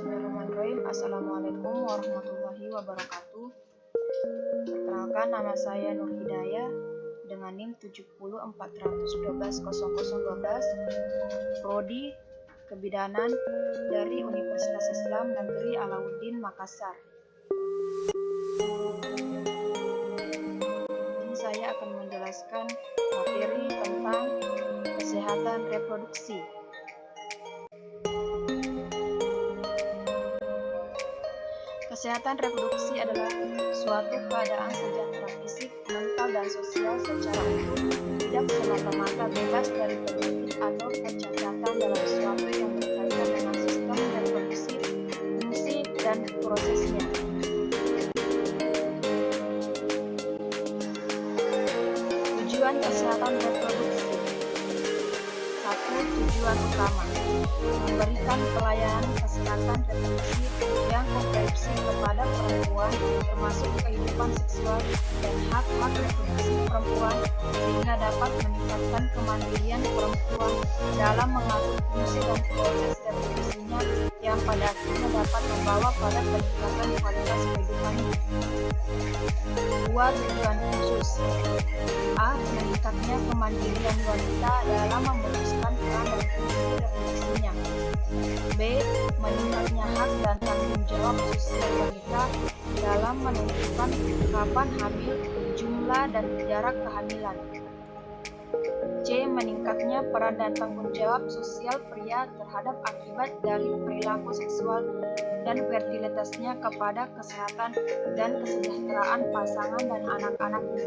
Bismillahirrahmanirrahim. Assalamualaikum warahmatullahi wabarakatuh. Perkenalkan, nama saya Nur Hidayah dengan NIM 70412012, Prodi Kebidanan dari Universitas Islam Negeri Alauddin Makassar. Ini saya akan menjelaskan materi tentang kesehatan reproduksi. Kesehatan reproduksi adalah suatu keadaan sejahtera fisik, mental, dan sosial secara utuh, tidak semata-mata bebas dari penyakit atau kecacatan dalam suatu yang berkaitan dengan sistem reproduksi, fungsi, dan prosesnya. Tujuan kesehatan reproduksi. 1. Tujuan utama: memberikan pelayanan kesehatan reproduksi yang komprehensif kepada perempuan, termasuk kehidupan seksual dan hak-hak reproduksi perempuan, sehingga dapat meningkatkan kemandirian perempuan dalam mengatur fungsi dan proses reproduksinya, yang pada akhirnya dapat membawa pada peningkatan kualitas kehidupannya. 2. Tujuan khusus: A. Meningkatnya kemandirian wanita dalam memutuskan peran dan fungsi reproduksinya. B. Meningkatnya hak dan tanggung jawab sosial wanita dalam menentukan kapan hamil, jumlah, dan jarak kehamilan. C. Meningkatnya peran dan tanggung jawab sosial pria terhadap akibat dari perilaku seksual dan fertilitasnya kepada kesehatan dan kesejahteraan pasangan dan anak-anaknya.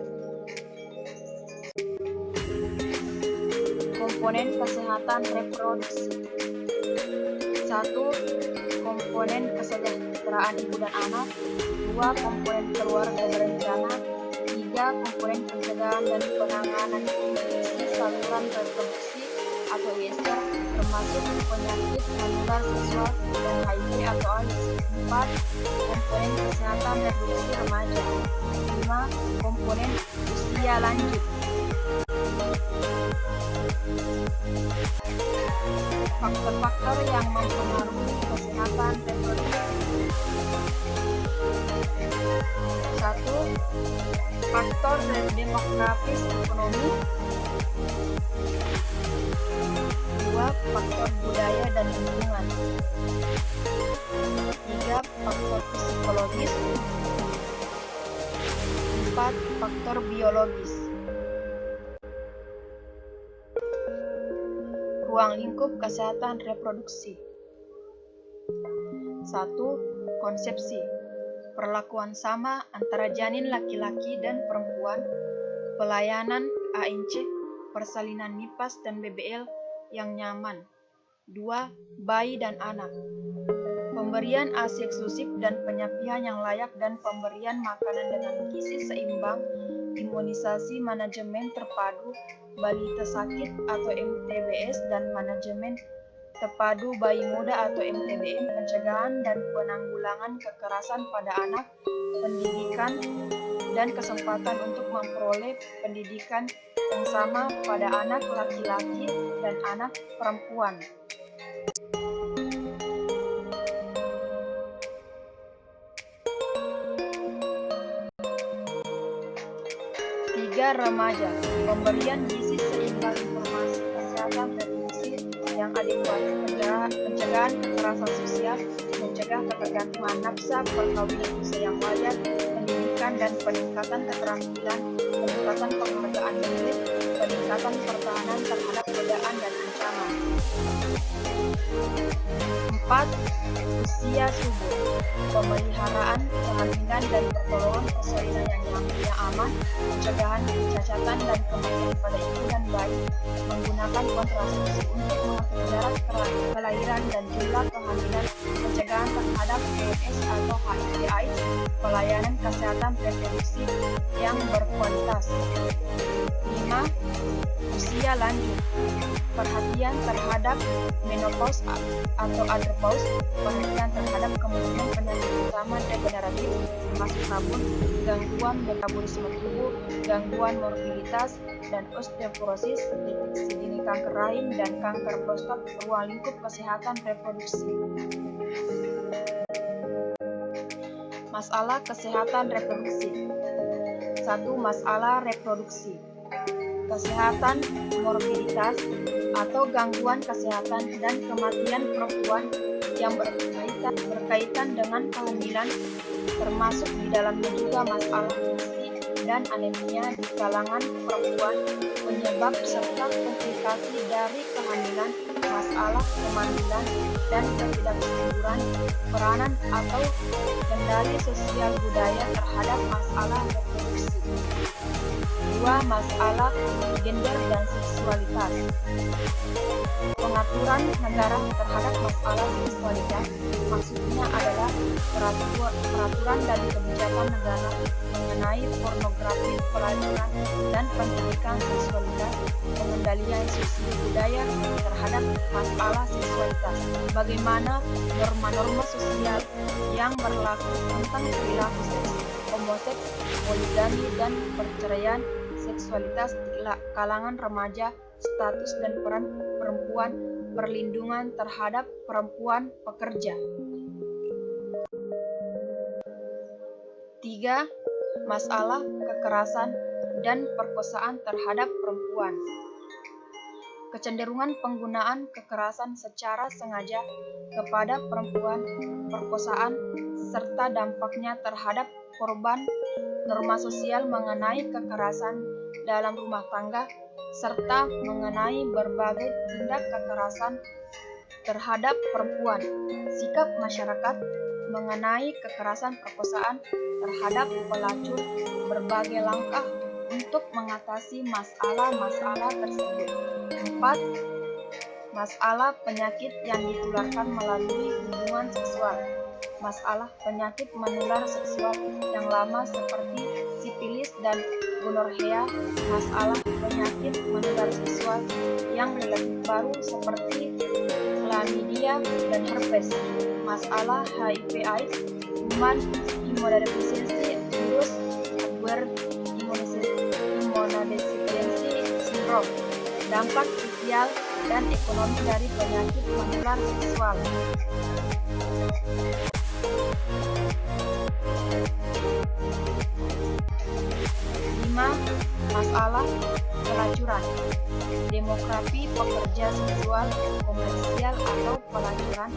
Komponen kesehatan reproduksi. 1. Komponen kesejahteraan ibu dan anak. 2. Komponen keluarga berencana. 3. Komponen pencegahan dan penanganan infeksi saluran reproduksi atau ISR, termasuk penyakit menular seksual dan HIV atau AIDS. 4. Komponen kesehatan reproduksi remaja. 5. Komponen usia lanjut. Faktor-faktor yang mempengaruhi kesehatan reproduksi. 1. Faktor demografis ekonomi. 2. Faktor budaya dan lingkungan. 3. Faktor psikologis. 4. Faktor biologis. Ruang lingkup kesehatan reproduksi. 1. Konsepsi: perlakuan sama antara janin laki-laki dan perempuan, pelayanan ANC, persalinan NIPAS dan BBL yang nyaman. 2. Bayi dan anak: pemberian ASI eksklusif dan penyapian yang layak dan pemberian makanan dengan gizi seimbang, imunisasi, manajemen terpadu balita sakit atau MTBS dan manajemen terpadu bayi muda atau MTBM, pencegahan dan penanggulangan kekerasan pada anak, pendidikan dan kesempatan untuk memperoleh pendidikan yang sama pada anak laki-laki dan anak perempuan. 3. Remaja: pemberian gizi seimbang, informasi kesehatan reproduksi yang adekuat, pencegahan kekerasan sosial, mencegah ketergantungan nafsa, perkawinan usia yang wajar, pendidikan dan peningkatan keterampilan, peningkatan penghargaan merit, peningkatan pertahanan terhadap godaan dan ancaman. 4. Usia subur: pemeliharaan kehamilan dan pertolongan persalinan yang aman, pencegahan kecacatan dan kematian pada ibu dan bayi, menggunakan kontrasepsi untuk mengatur jarak kelahiran dan jumlah kehamilan, pencegahan terhadap PMS atau HIV/AIDS, pelayanan kesehatan reproduksi yang berkualitas. 5. Usia lanjut: perhatian terhadap menopause atau andropause, perhatian terhadap kemungkinan penyakit utama degeneratif termasuk rabun, gangguan metabolisme tubuh, gangguan morbiditas, dan osteoporosis, deteksi dini kanker rahim dan kanker prostat. Ruang lingkup kesehatan reproduksi. Masalah kesehatan reproduksi. 1. Masalah reproduksi. Kesehatan, morbiditas, atau gangguan kesehatan dan kematian perempuan yang berkaitan dengan kehamilan, termasuk di dalamnya juga masalah gizi dan anemia di kalangan perempuan, penyebab serta komplikasi dari kehamilan, masalah kemandirian dan ketidaksuburan, peranan atau kendali sosial budaya terhadap masalah reproduksi. 2. Masalah gender dan seksualitas. Pengaturan negara terhadap masalah seksualitas maksudnya adalah peraturan dan kebijakan negara mengenai pornografi, pelajaran, dan pendidikan seksualitas, pengendalian sosial budaya terhadap masalah seksualitas, bagaimana norma-norma sosial yang berlaku tentang perilaku seks, homoseks, poligami, dan perceraian, seksualitas di kalangan remaja, status dan peran perempuan, perlindungan terhadap perempuan pekerja. 3. Masalah kekerasan dan perkosaan terhadap perempuan. Kecenderungan penggunaan kekerasan secara sengaja kepada perempuan, perkosaan, serta dampaknya terhadap korban, norma sosial mengenai kekerasan dalam rumah tangga, serta mengenai berbagai tindak kekerasan terhadap perempuan, sikap masyarakat mengenai kekerasan perkosaan terhadap pelacur, berbagai langkah untuk mengatasi masalah-masalah tersebut. 4. Masalah penyakit yang ditularkan melalui hubungan seksual. Masalah penyakit menular seksual yang lama seperti sifilis dan gonorrea, masalah penyakit menular seksual yang relatif baru seperti chlamydia dan herpes, masalah HIV/AIDS, human immunodeficiency virus, acquired immunodeficiency syndrome, dampak sosial dan ekonomi dari penyakit menular seksual. 5. Masalah pelacuran, demografi pekerja seksual komersial atau pelacuran,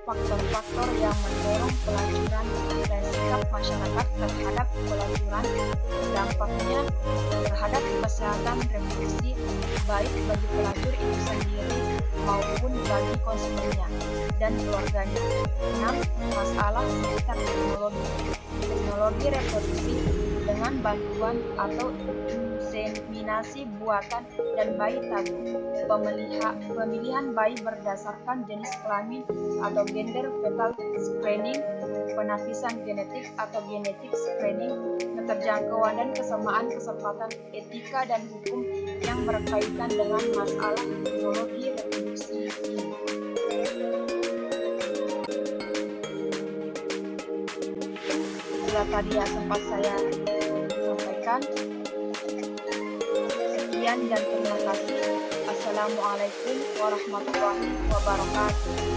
faktor-faktor yang mendorong pelacuran dan sikap masyarakat terhadap pelacuran, dampaknya terhadap kesehatan reproduksi baik bagi pelacur itu sendiri maupun bagi konsumennya dan keluarganya. 6. Masalah sekitar teknologi reproduksi dengan bantuan atau inseminasi buatan dan bayi tabung, pemilihan bayi berdasarkan jenis kelamin atau gender fetal screening, penapisan genetik atau genetic screening, keterjangkauan dan kesamaan kesempatan etika dan hukum yang berkaitan dengan masalah teknologi reproduksi ini. Itulah tadi yang sempat saya sampaikan. Sekian dan terima kasih. Assalamualaikum warahmatullahi wabarakatuh.